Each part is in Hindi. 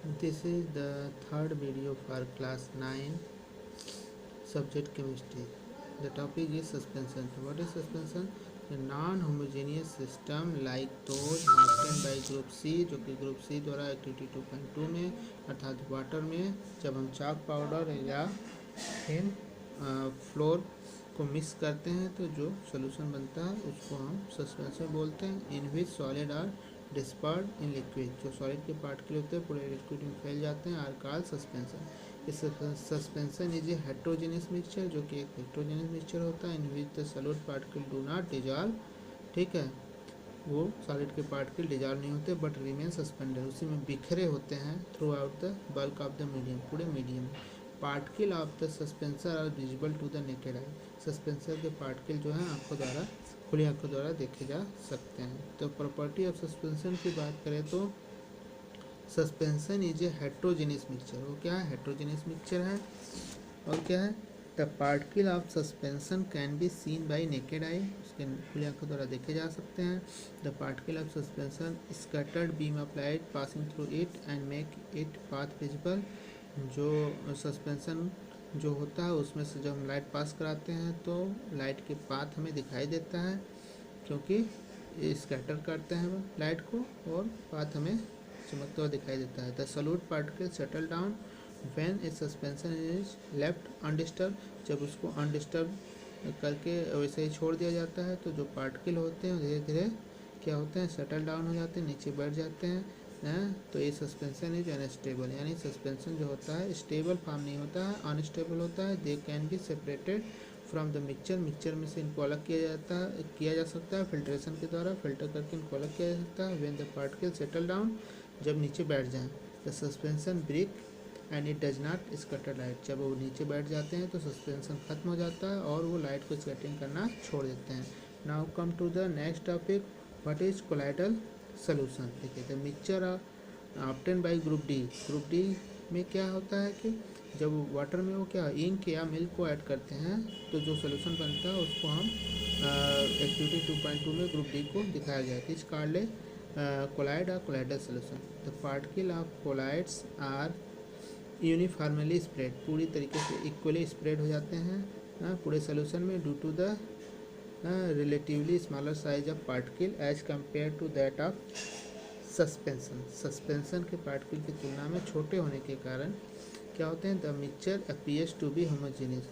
This is the third video for class 9 subject chemistry. The topic is suspension. What is suspension? A non-homogeneous system like those obtained by group C, जो कि ग्रुप C द्वारा एक्टिविटी 2.2 में अर्थात वाटर में जब हम चाक पाउडर या फिर फ्लोर को मिक्स करते हैं तो जो सोल्यूशन बनता है उसको हम सस्पेंशन बोलते हैं। In which solid are dispersed in liquid, जो सॉलिड के पार्टिकल होते हैं पूरे लिक्विड में फैल जाते हैं, आर कॉल्ड सस्पेंशन। इस suspension is a heterogeneous mixture, जो कि एक हेट्रोजेनियस मिक्सचर होता है। In which the solid particle do not dissolve, ठीक है, वो सॉलिड के पार्टिकल डिजॉल्व नहीं होते बट रिमेन सस्पेंडेड, उसी में बिखरे होते हैं throughout the bulk of the medium, पूरे medium. Particle of the suspension are visible to the naked eye, suspension के पार्टिकल जो हैं आंखों द्वारा, खुली आंखों द्वारा देखे जा सकते हैं। तो प्रॉपर्टी ऑफ सस्पेंशन की बात करें तो suspension is a heterogeneous mixture, वो क्या है, हेट्रोजेनियस मिक्सचर है। और क्या है, the particle of suspension can be seen by naked आई, उसके खुली आंखों द्वारा देखे जा सकते हैं। The particle of suspension scattered beam of light passing through it and make it path visible, जो सस्पेंशन जो होता है उसमें से जब हम लाइट पास कराते हैं तो लाइट के पाथ हमें दिखाई देता है, क्योंकि स्कैटर करते हैं लाइट को और पाथ हमें चमकता हुआ दिखाई देता है। The solid particle settle down when a suspension is left undisturbed, जब उसको अनडिस्टर्ब करके वैसे ही छोड़ दिया जाता है तो जो पार्टिकल होते हैं धीरे धीरे क्या होते हैं, सेटल डाउन हो जाते हैं, नीचे बैठ जाते हैं। तो ये सस्पेंशन इज अनस्टेबल, यानी सस्पेंशन जो होता है स्टेबल फॉर्म नहीं होता है, अनस्टेबल होता है। They can be separated from the mixture, mixture में से इनको अलग किया जा सकता है फिल्ट्रेशन के द्वारा, फिल्टर करके इनको अलग किया जा सकता है। When the particle settle down, जब नीचे बैठ जाएं, the suspension break and it does not scatter light, जब वो नीचे बैठ जाते हैं तो सस्पेंशन खत्म हो जाता है और वो लाइट को स्कैटरिंग करना छोड़ देते हैं। Now come to the next topic, what is colloidal solution. देखिए, the mixture obtain by group D, group D में क्या होता है कि जब वाटर में वो क्या इंक या मिल्क को ऐड करते हैं तो जो सोल्यूशन बनता है उसको हम एक्टिविटी 2.2 में ग्रुप डी को दिखाया गया है। इस कार्ड कोलाइड और colloidal solution, the particle of colloids are uniformly spread, पूरी तरीके से इक्वली स्प्रेड हो जाते हैं पूरे सोल्यूशन में, due to the relatively smaller size of particle as compare to that of suspension, suspension के पार्टिकल की तुलना में छोटे होने के कारण क्या होते हैं, the mixture appears to be homogeneous,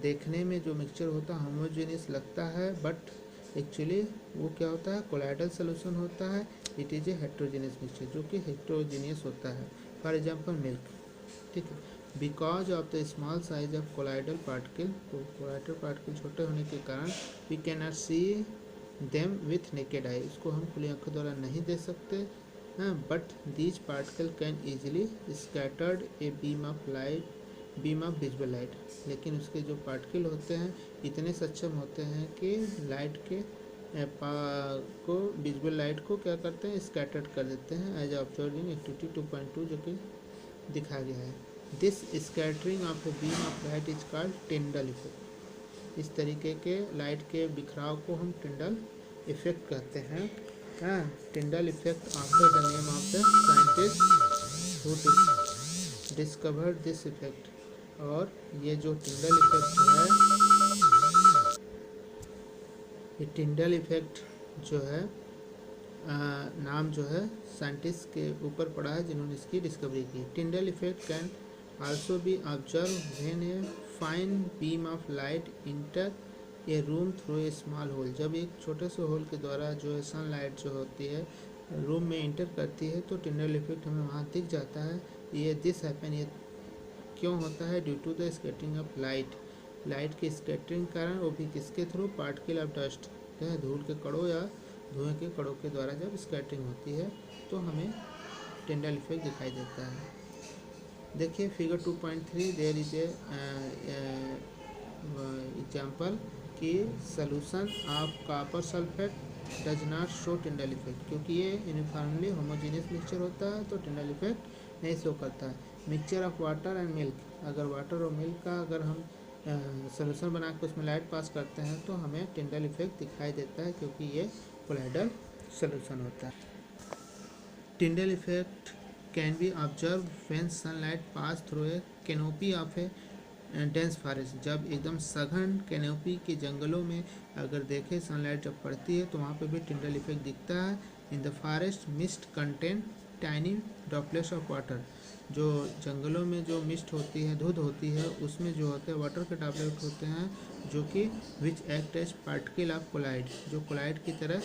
देखने में जो मिक्सचर होता है होमोजेनियस लगता है बट एक्चुअली वो क्या होता है, कोलाइडल सोल्यूशन होता है। It is a heterogeneous mixture, जो कि हेट्रोजेनियस होता है। फॉर एग्जांपल मिल्क, ठीक है, because of the small size of colloidal particle, colloidal particle छोटे होने के कारण we can not see them with naked eye, उसको हम खुली आंखों द्वारा नहीं देख सकते, but these particle can easily scattered a beam of light, beam of visible light, लेकिन उसके जो पार्टिकल होते हैं इतने सक्षम होते हैं कि लाइट के को विजिबल लाइट को क्या करते हैं, स्कैटर्ड कर देते हैं एज ऑब्जर्व इन एक्टिविटी 2.2 जो कि दिखाया गया है। This scattering of A beam of light is called Tyndall effect, इस तरीके के लाइट के बिखराव को हम टिंडल इफेक्ट कहते हैं। Tyndall effect after the name of the scientist who discovered this effect, और ये जो टिंडल इफेक्ट है, ये टिंडल इफेक्ट जो है नाम जो है साइंटिस्ट के ऊपर पड़ा है जिन्होंने इसकी डिस्कवरी की। Tyndall effect can also be observe when a fine beam of light enter a room through a small hole, जब एक छोटे से होल के द्वारा जो है सनलाइट जो होती है रूम में इंटर करती है तो टिंडल इफेक्ट हमें वहाँ दिख जाता है। ये दिस हैपन, ये क्यों होता है, due to the scattering of light, light की स्कैटरिंग कारण, वो भी किसके थ्रू, पार्टिकल ऑफ डस्ट, धूल के कणों या धुएं के कणों के द्वारा जब स्कैटरिंग होती है तो हमें टिंडल इफेक्ट दिखाई देता है। देखिए figure 2.3, there is a example कि solution of copper sulphate does not show Tyndall effect, क्योंकि ये यूनिफॉर्मली होमोजेनियस मिक्सचर होता है तो टिंडल इफेक्ट नहीं शो करता है। Mixture of water and milk, अगर वाटर और मिल्क का अगर हम सोल्यूशन बना के उसमें लाइट पास करते हैं तो हमें टिंडल इफेक्ट दिखाई देता है, क्योंकि ये कोलाइडल सोल्यूशन होता है। टिंडल effect can be observe when sunlight pass through a canopy of A dense forest. जब एकदम सघन कैनोपी के जंगलों में अगर देखें सनलाइट जब पड़ती है तो वहाँ पे भी टिंडल इफेक्ट दिखता है। In the forest mist contain tiny droplets of water. जो जंगलों में जो मिस्ट होती है, धुंध होती है, उसमें जो होते हैं वाटर के ड्रॉपलेट होते हैं जो कि which act as particle of colloid, जो कोलाइड की तरह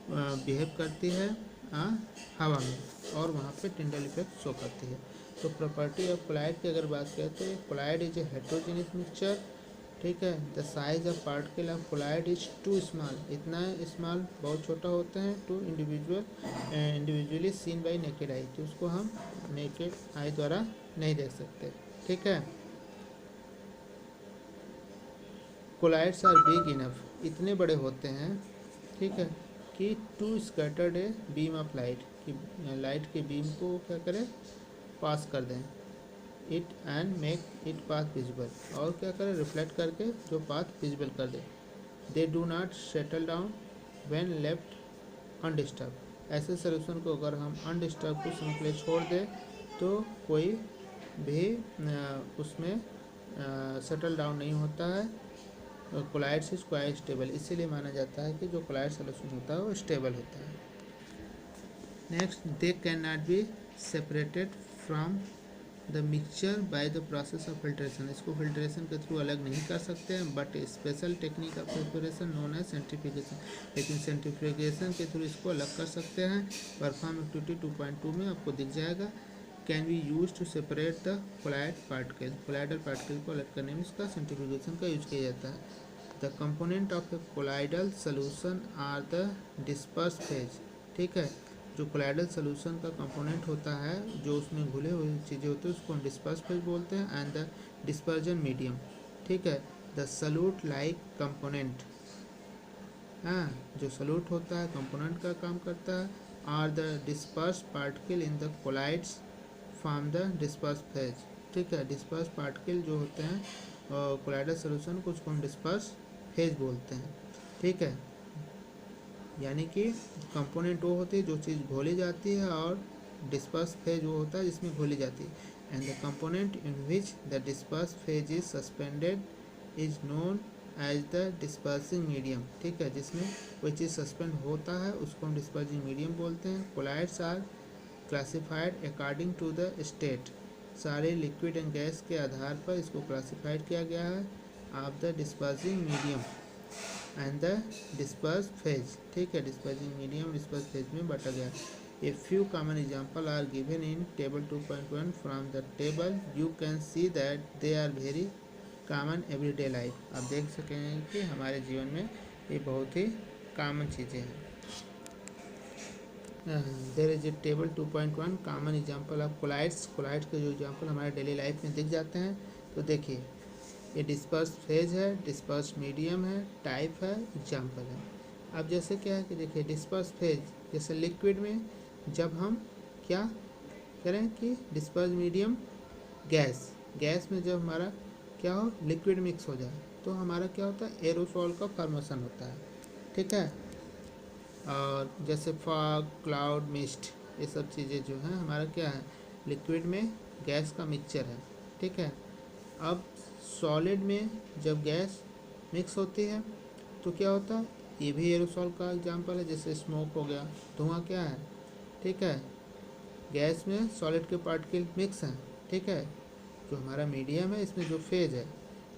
बिहेव करती है हवा में, और वहाँ पे टिंडल इफेक्ट शो करती है। तो प्रॉपर्टी ऑफ कोलाइड की अगर बात करें तो colloid is a heterogeneous mixture, ठीक है। The size of particle of colloid is too small, इतना स्मॉल, बहुत छोटा होता है, to individually seen by naked eye, तो उसको हम नेकेड आई द्वारा नहीं देख सकते, ठीक है। कोलाइड्स आर बिग इनफ, इतने बड़े होते हैं, ठीक है, कि to scattered a beam of light, कि लाइट के बीम को क्या करें, पास कर दें, it and make it path visible, और क्या करें, रिफ्लेक्ट करके जो पाथ विजिबल कर दे। They do not settle down when left undisturbed, ऐसे सोल्यूशन को अगर हम अनडिस्टर्ब कुछ समय के लिए छोड़ दें तो कोई भी उसमें सेटल डाउन नहीं होता है। कोलाइड्स इज क्वाइट स्टेबल, इसीलिए माना जाता है कि जो कोलाइड सोल्यूशन होता है वो स्टेबल होता है। Next, they can not be separated from the mixture by the process of filtration, इसको फिल्ट्रेशन के थ्रू अलग नहीं कर सकते हैं, but special technique of preparation known as centrifugation, लेकिन सेंट्रीफ्यूगेशन के थ्रू इसको अलग कर सकते हैं। परफॉर्म एक्टिविटी 2.2 में आपको दिख जाएगा। Can be use to separate the colloid particle, colloidal particle को अलग करने में इसका सेंट्रीफ्यूगेशन का यूज किया जाता है। The component of a colloidal solution are the disperse phase, ठीक है, जो कोलाइडल सोल्यूशन का कंपोनेंट होता है, जो उसमें घुले हुए चीज़ें होती है, उसको हम डिस्पर्स फेज बोलते हैं, एंड द डिस्पर्जन मीडियम, ठीक है। द सल्यूट लाइक कंपोनेंट, हाँ, जो सल्यूट होता है कंपोनेंट का काम करता है, are the disperse particle in the colloids from the disperse phase, ठीक है। डिस्पर्स पार्टिकल जो होते हैं कोलाइडल सोल्यूशन को, उसको हम डिस्पर्स फेज बोलते हैं, ठीक है। यानी कि कंपोनेंट वो होती है जो चीज़ घोली जाती है, और डिस्पर्स फेज वो होता है जिसमें घोली जाती है। And the component in which the disperse phase is suspended is known as the dispersing medium, ठीक है, जिसमें कोई चीज़ सस्पेंड होता है उसको हम डिस्पर्सिंग मीडियम बोलते हैं। Colloids are classified according to the state, सारे लिक्विड एंड गैस के आधार पर इसको क्लासिफाइड किया गया है of the dispersing medium and the disperse phase, ठीक है, डिस्पर्सिंग मीडियम डिस्पर्स फेज में बांटा गया। A few common example are given in table 2.1 from the table you can see that they are very common everyday life, आप देख सकेंगे कि हमारे जीवन में ये बहुत ही कॉमन चीज़ें हैं। There is a table 2.1 common example of colloids, colloids के जो एग्जाम्पल हमारे डेली लाइफ में दिख जाते हैं। तो देखिए, ये डिस्पर्स फेज है, डिस्पर्स मीडियम है, टाइप है, एग्जाम्पल है। अब जैसे क्या है कि देखिए डिस्पर्स फेज, जैसे लिक्विड में जब हम क्या करें कि डिस्पर्स मीडियम गैस, गैस में जब हमारा क्या हो, लिक्विड मिक्स हो जाए तो हमारा क्या होता है, एरोसोल का फॉर्मेशन होता है, ठीक है। और जैसे फॉग, क्लाउड, मिस्ट, ये सब चीज़ें जो हैं हमारा क्या है, लिक्विड में गैस का मिक्सचर है, ठीक है। अब सॉलिड में जब गैस मिक्स होती है तो क्या होता है, ये भी एरोसोल का एग्जांपल है, जैसे स्मोक हो गया, धुआं क्या है, ठीक है, गैस में सॉलिड के पार्टिकल मिक्स हैं, ठीक है। जो हमारा मीडियम है इसमें जो फेज है,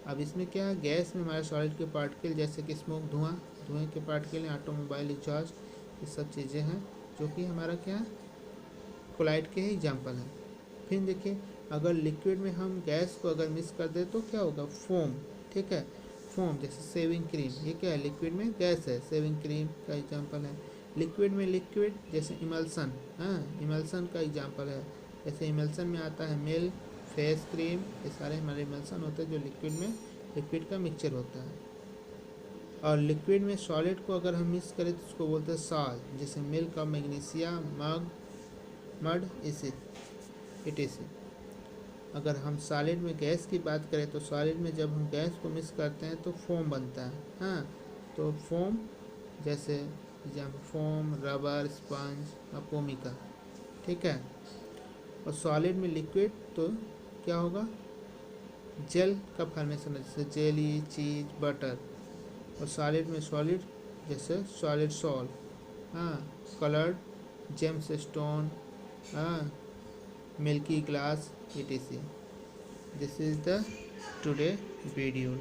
अब इसमें क्या है, गैस में हमारे सॉलिड के पार्टिकल जैसे कि स्मोक, धुआं, धुएँ के पार्टिकल, ऑटोमोबाइल एग्जॉस्ट, ये सब चीज़ें हैं जो कि हमारा क्या है, कोलाइड के ही एग्जाम्पल हैं। फिर देखिए, अगर लिक्विड में हम गैस को अगर मिक्स कर दें तो क्या होगा, फोम, ठीक है, फोम, जैसे सेविंग क्रीम, ये क्या है, लिक्विड में गैस है, सेविंग क्रीम का एग्जांपल है। लिक्विड में लिक्विड, जैसे इमल्सन, हाँ, इमल्सन का एग्जांपल है, जैसे इमल्सन में आता है मिल्क, फेस क्रीम, ये सारे हमारे इमल्सन होते हैं जो लिक्विड में लिक्विड का मिक्सचर होता है। और लिक्विड में सॉलिड को अगर हम मिक्स करें तो उसको बोलते हैं सॉल्ट, जैसे मिल्क का मैग्नीशिया, मड, इसे etc। अगर हम सॉलिड में गैस की बात करें तो सॉलिड में जब हम गैस को मिक्स करते हैं तो फोम बनता है, हाँ, तो फोम जैसे फोम, रबर, स्पंज, अपोमिका, ठीक है। और सॉलिड में लिक्विड तो क्या होगा, जेल का फॉर्मेशन है, जैसे जेली, चीज, बटर। और सॉलिड में सॉलिड, जैसे सॉलिड सॉल्ट, हाँ, कलर्ड जेम्स स्टोन, हाँ, milky glass, etc. This is the today video.